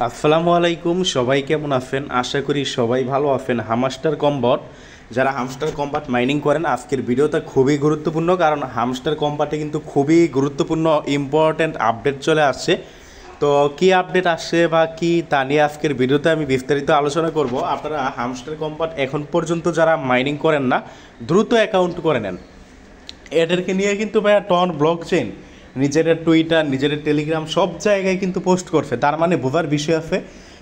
আসসালামু আলাইকুম, সবাই কেমন আছেন? আশা করি সবাই ভালো আছেন। হামস্টার কম্বট, যারা হামস্টার কম্বাট মাইনিং করেন, আজকের ভিডিওটা খুবই গুরুত্বপূর্ণ, কারণ হামস্টার কম্বাটে কিন্তু খুবই গুরুত্বপূর্ণ ইম্পর্ট্যান্ট আপডেট চলে আসছে। তো কি আপডেট আসছে বা কি তা নিয়ে আজকের ভিডিওতে আমি বিস্তারিত আলোচনা করব। আপনারা হামস্টার কম্বাট এখন পর্যন্ত যারা মাইনিং করেন না, দ্রুত অ্যাকাউন্ট করে নেন। এদেরকে নিয়ে কিন্তু ভাইয়া টন ব্লক চেইন নিজের টুইটার, নিজের টেলিগ্রাম সব জায়গায় কিন্তু পোস্ট করছে। তার মানে বোঝার বিষয় আছে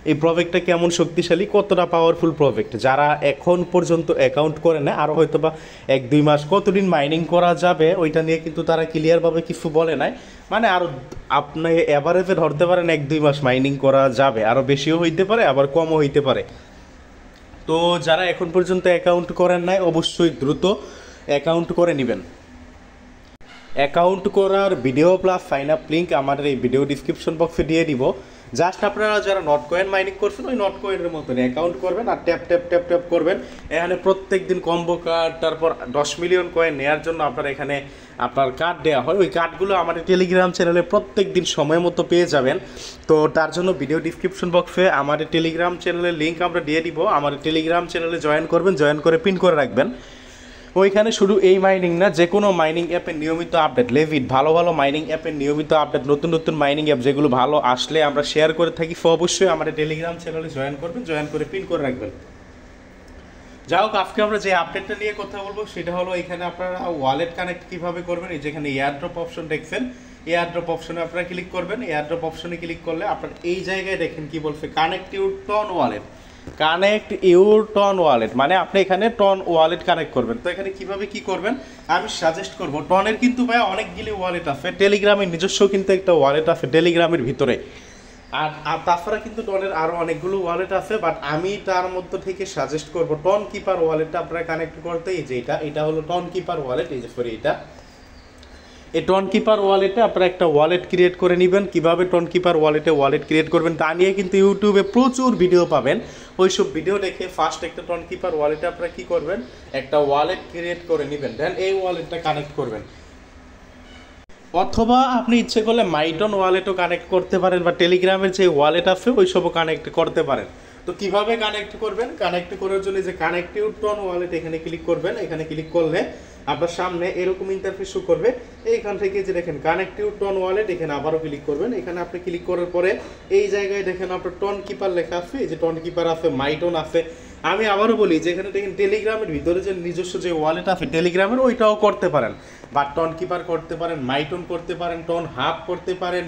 এই প্রজেক্টটা কেমন শক্তিশালী, কতটা পাওয়ারফুল প্রজেক্ট। যারা এখন পর্যন্ত অ্যাকাউন্ট করে না, আরও হয়তো বা 1-2 মাস কতদিন মাইনিং করা যাবে ওইটা নিয়ে কিন্তু তারা ক্লিয়ারভাবে কিছু বলে নাই। মানে আরও আপনি অ্যাভারেজে ধরতে পারেন 1-2 মাস মাইনিং করা যাবে, আরও বেশিও হইতে পারে আবার কমও হইতে পারে। তো যারা এখন পর্যন্ত অ্যাকাউন্ট করেন নাই, অবশ্যই দ্রুত অ্যাকাউন্ট করে নেবেন। অ্যাকাউন্ট করার video plus sign up link আমাদের এই ভিডিও ডিসক্রিপশন বক্সে দিয়ে দিব। জাস্ট আপনারা যারা নট কয়েন মাইনিং করছেন ওই নট কয়েনের মতন অ্যাকাউন্ট করবেন আর ট্যাপ ট্যাপ ট্যাপ ট্যাপ করবেন। এখানে প্রত্যেক দিন কম্বো কার্ড, তারপর 10 মিলিয়ন কয়েন নেওয়ার জন্য আপনার এখানে আপনার কার্ড দেওয়া হয়। ওই কার্ডগুলো আমাদের টেলিগ্রাম চ্যানেলে প্রত্যেক দিন সময় মতো পেয়ে যাবেন। তো তার জন্য ভিডিও ডিসক্রিপশন বক্সে আমাদের টেলিগ্রাম চ্যানেলের লিঙ্ক আমরা দিয়ে দিব। আমাদের টেলিগ্রাম চ্যানেলে জয়েন করবেন, জয়েন করে পিন করে রাখবেন। ওইখানে শুধু এই মাইনিং না, যে কোনো মাইনিং অ্যাপের নিয়মিত আপডেট, লেভিট ভালো ভালো মাইনিং অ্যাপের নিয়মিত আপডেট, নতুন নতুন মাইনিং অ্যাপ যেগুলো ভালো আসলে আমরা শেয়ার করে থাকি। সো অবশ্যই আমাদের টেলিগ্রাম চ্যানেলে জয়েন করবেন, জয়েন করে পিন করে রাখবেন। যাই হোক, আজকে আমরা যে আপডেটটা নিয়ে কথা বলবো সেটা হলো এখানে আপনারা ওয়ালেট কানেক্ট কীভাবে করবেন। এই যেখানে এয়ারড্রপ অপশন দেখছেন, এয়ারড্রপ অপশনে আপনারা ক্লিক করবেন। এয়ারড্রপ অপশনে ক্লিক করলে আপনার এই জায়গায় দেখেন কি বলছে, connect your TON wallet. Connect your TON wallet মানে আপনি এখানে টন ওয়ালেট কানেক্ট করবেন। তো এখানে কিভাবে কি করবেন আমি সাজেস্ট করব। টনের কিন্তু ভাই অনেকগুলি ওয়ালেট আছে, টেলিগ্রামের নিজস্ব কিন্তু একটা ওয়ালেট আছে টেলিগ্রামের ভিতরে। আর তাছাড়া কিন্তু টনের আরও অনেকগুলো ওয়ালেট আছে, বাট আমি তার মধ্যে থেকে সাজেস্ট করব টন কিপার ওয়ালেটটা আপনারা কানেক্ট করতে। এই যে এটা হলো টন কিপার ওয়ালেট। এই যে সরি, এই টন কিপার ওয়ালেটে আপনারা একটা ওয়ালেট ক্রিয়েট করে নেবেন। কীভাবে টন কিপার ওয়ালেটে ওয়ালেট ক্রিয়েট করবেন তা নিয়ে কিন্তু ইউটিউবে প্রচুর ভিডিও পাবেন। ওই সব ভিডিও দেখে ফার্স্ট একটা টন কিপার ওয়ালেটে আপনারা কী করবেন, একটা ওয়ালেট ক্রিয়েট করে নেবেন, দেন এই ওয়ালেটটা কানেক্ট করবেন। অথবা আপনি ইচ্ছে করলে মাইটন ওয়ালেটও কানেক্ট করতে পারেন, বা টেলিগ্রামের যে ওয়ালেট আছে ওই সবও কানেক্ট করতে পারেন। তো কিভাবে কানেক্ট করবেন, কানেক্ট করার জন্য যে কানেক্ট ইউর টন ওয়ালেট এখানে ক্লিক করবেন। এখানে ক্লিক করলে আপনার সামনে এরকম ইন্টারফেস শো করবে। এইখান থেকে যে দেখেন কানেক্ট ইউর টন ওয়ালেট, এখানে আবারও ক্লিক করবেন। এখানে আপনি ক্লিক করার পরে এই জায়গায় দেখেন আপনার টন কিপার লেখা আছে, এই যে টন কিপার আছে, মাইটন আছে। আমি আবারও বলি যে এখানে দেখেন টেলিগ্রামের ভিতরে যে নিজস্ব যে ওয়ালেট আছে টেলিগ্রামের, ওইটাও করতে পারেন। বা টন কিপার করতে পারেন, মাইটন করতে পারেন, টন হাব করতে পারেন,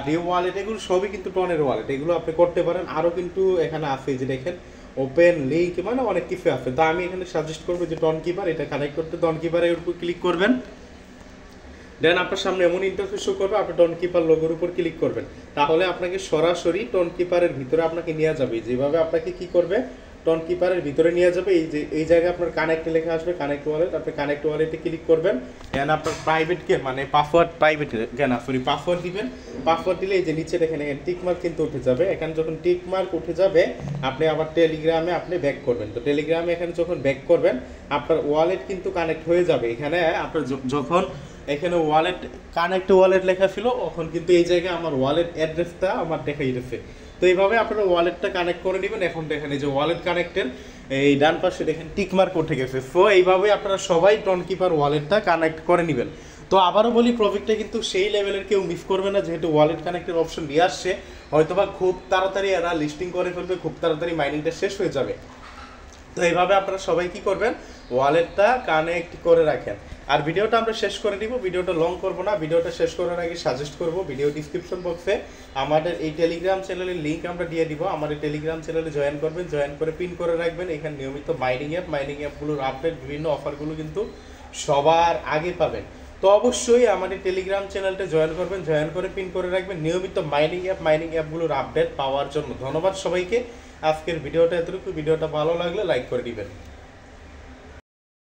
ডি ওয়ালেট, এগুলো সবই কিন্তু টনের ওয়ালেট, এগুলো আপনি করতে পারেন। আরও কিন্তু এখানে আছে যে দেখেন ওপেন লিঙ্ক, মানে অনেক কিছু আছে। তো আমি এখানে সাজেস্ট করবো যে টন কিপার এটা কানেক্ট করতে। টন কিপারের উপর ক্লিক করবেন, দেন আপনার সামনে এমন ইন্টারফেস শো করবে, আপনি টন কিপার লোগোর উপর ক্লিক করবেন। তাহলে আপনাকে সরাসরি টন কিপারের ভিতরে আপনাকে নিয়ে যাবে। যেভাবে আপনাকে কি করবে, টন কিপারের ভিতরে নিয়ে যাবে। এই জায়গায় আপনার কানেক্ট লেখা আসবে, কানেক্ট ওয়ালেট, আপনি কানেক্ট ওয়ালেটে ক্লিক করবেন। দেন আপনার প্রাইভেটকে মানে পাসওয়ার্ড দিবেন। পাসওয়ার্ড দিলে এই যে নিচে দেখেন এখানে টিক মার্ক কিন্তু উঠে যাবে। এখানে যখন টিক মার্ক উঠে যাবে আপনি আবার টেলিগ্রামে আপনি ব্যাক করবেন। তো টেলিগ্রামে এখানে যখন ব্যাক করবেন আপনার ওয়ালেট কিন্তু কানেক্ট হয়ে যাবে। এখানে আপনার যখন এখানে ওয়ালেট কানেক্ট ওয়ালেট লেখা ছিল, তখন কিন্তু এই জায়গায় আমার ওয়ালেট অ্যাড্রেসটা আমার দেখাই দিচ্ছে। তো এইভাবে আপনারা ওয়ালেটটা কানেক্ট করে নেবেন। এখন দেখেন এই যে ওয়ালেট কানেক্টের এই ডান পাশে দেখেন টিকমার্ক উঠে গেছে। সো এইভাবে আপনারা সবাই টন কিপার ওয়ালেটটা কানেক্ট করে নেবেন। তো আবারও বলি, প্রজেক্টটা কিন্তু সেই লেভেলের কেউ মিস করবে না, যেহেতু ওয়ালেট কানেক্টের অপশন নিয়ে আসছে। হয়তোবা খুব তাড়াতাড়ি এরা লিস্টিং করে ফেলবে, খুব তাড়াতাড়ি মাইনিংটা শেষ হয়ে যাবে। তো এইভাবে আপনারা সবাই কি করবেন, ওয়ালেটটা কানেক্ট করে রাখেন। আর ভিডিওটা আমরা শেষ করে দিব, ভিডিওটা লং করব না। ভিডিওটা শেষ করার আগে সাজেস্ট করব ভিডিও ডিসক্রিপশন বক্সে আমাদের এই টেলিগ্রাম চ্যানেলের লিঙ্ক আমরা দিয়ে দিব। আমাদের টেলিগ্রাম চ্যানেলে জয়েন করবেন, জয়েন করে পিন করে রাখবেন। এখানে নিয়মিত মাইনিং অ্যাপগুলোর আপডেট, বিভিন্ন অফারগুলো কিন্তু সবার আগে পাবেন। তো অবশ্যই আমাদের টেলিগ্রাম চ্যানেলটা জয়েন করবেন, জয়েন করে পিন করে রাখবেন নিয়মিত মাইনিং অ্যাপগুলোর আপডেট পাওয়ার জন্য। ধন্যবাদ সবাইকে। আজকের ভিডিওটা এতটুকু। ভিডিওটা ভালো লাগলে লাইক করে দিবেন।